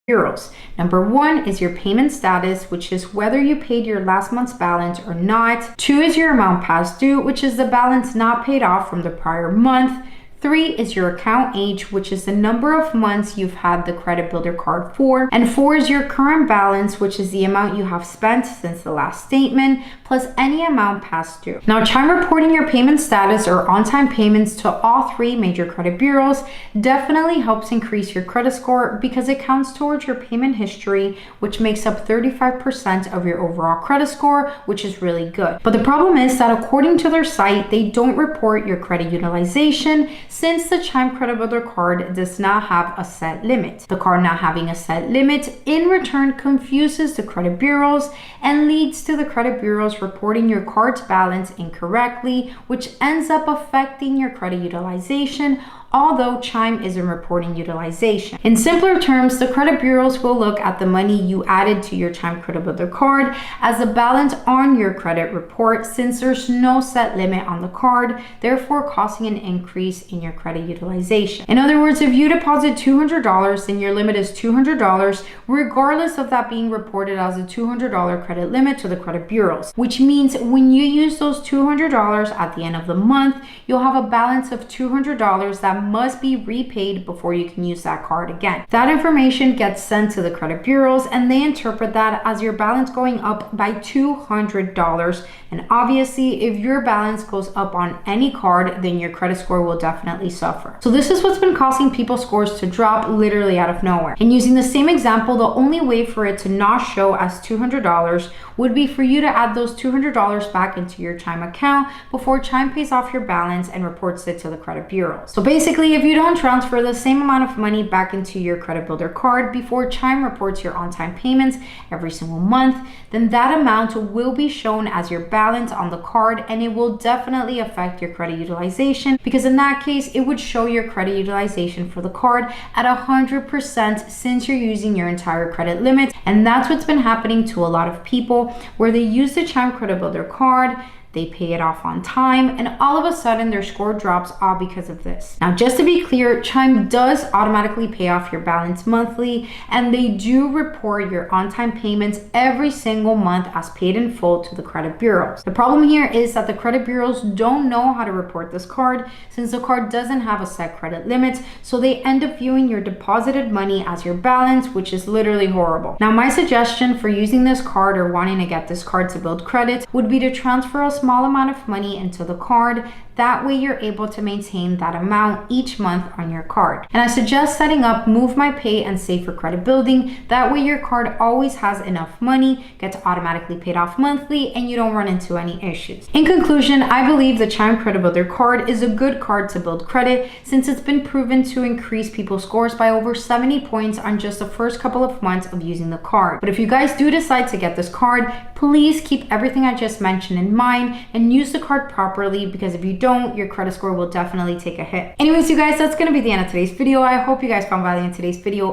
bureaus. Number 1 is your payment status, which is whether you paid your last month's balance or not. 2 is your amount past due, which is the balance not paid off from the prior month. 3 is your account age, which is the number of months you've had the credit builder card for. And 4 is your current balance, which is the amount you have spent since the last statement, plus any amount past due. Now, Chime reporting your payment status or on-time payments to all 3 major credit bureaus definitely helps increase your credit score because it counts towards your payment history, which makes up 35% of your overall credit score, which is really good. But the problem is that according to their site, they don't report your credit utilization since the Chime Credit Builder card does not have a set limit. The card not having a set limit in return confuses the credit bureaus and leads to the credit bureaus reporting your card's balance incorrectly, which ends up affecting your credit utilization, although Chime isn't reporting utilization. In simpler terms, the credit bureaus will look at the money you added to your Chime Credit Builder card as a balance on your credit report since there's no set limit on the card, therefore causing an increase in your credit utilization. In other words, if you deposit $200, then your limit is $200, regardless of that being reported as a $200 credit limit to the credit bureaus, which means when you use those $200 at the end of the month, you'll have a balance of $200 that must be repaid before you can use that card again. That information gets sent to the credit bureaus and they interpret that as your balance going up by $200. And obviously, if your balance goes up on any card, then your credit score will definitely suffer. So this is what's been causing people's scores to drop literally out of nowhere. And using the same example, the only way for it to not show as $200 would be for you to add those $200 back into your Chime account before Chime pays off your balance and reports it to the credit bureau. So basically, if you don't transfer the same amount of money back into your credit builder card before Chime reports your on-time payments every single month, then that amount will be shown as your balance on the card, and it will definitely affect your credit utilization because in that case, it would show your credit utilization for the card at 100% since you're using your entire credit limit. And that's what's been happening to a lot of people where they use the Chime Credit Builder card, they pay it off on time, and all of a sudden their score drops all because of this. Now, just to be clear, Chime does automatically pay off your balance monthly, and they do report your on-time payments every single month as paid in full to the credit bureaus. The problem here is that the credit bureaus don't know how to report this card since the card doesn't have a set credit limit, so they end up viewing your deposited money as your balance, which is literally horrible. Now, my suggestion for using this card or wanting to get this card to build credit would be to transfer a small amount of money into the card. That way you're able to maintain that amount each month on your card. And I suggest setting up Move My Pay and Save for Credit Building. That way your card always has enough money, gets automatically paid off monthly, and you don't run into any issues. In conclusion, I believe the Chime Credit Builder card is a good card to build credit since it's been proven to increase people's scores by over 70 points on just the first couple of months of using the card. But if you guys do decide to get this card, please keep everything I just mentioned in mind and use the card properly, because if you don't, your credit score will definitely take a hit. Anyways, you guys, that's going to be the end of today's video. I hope you guys found value in today's video.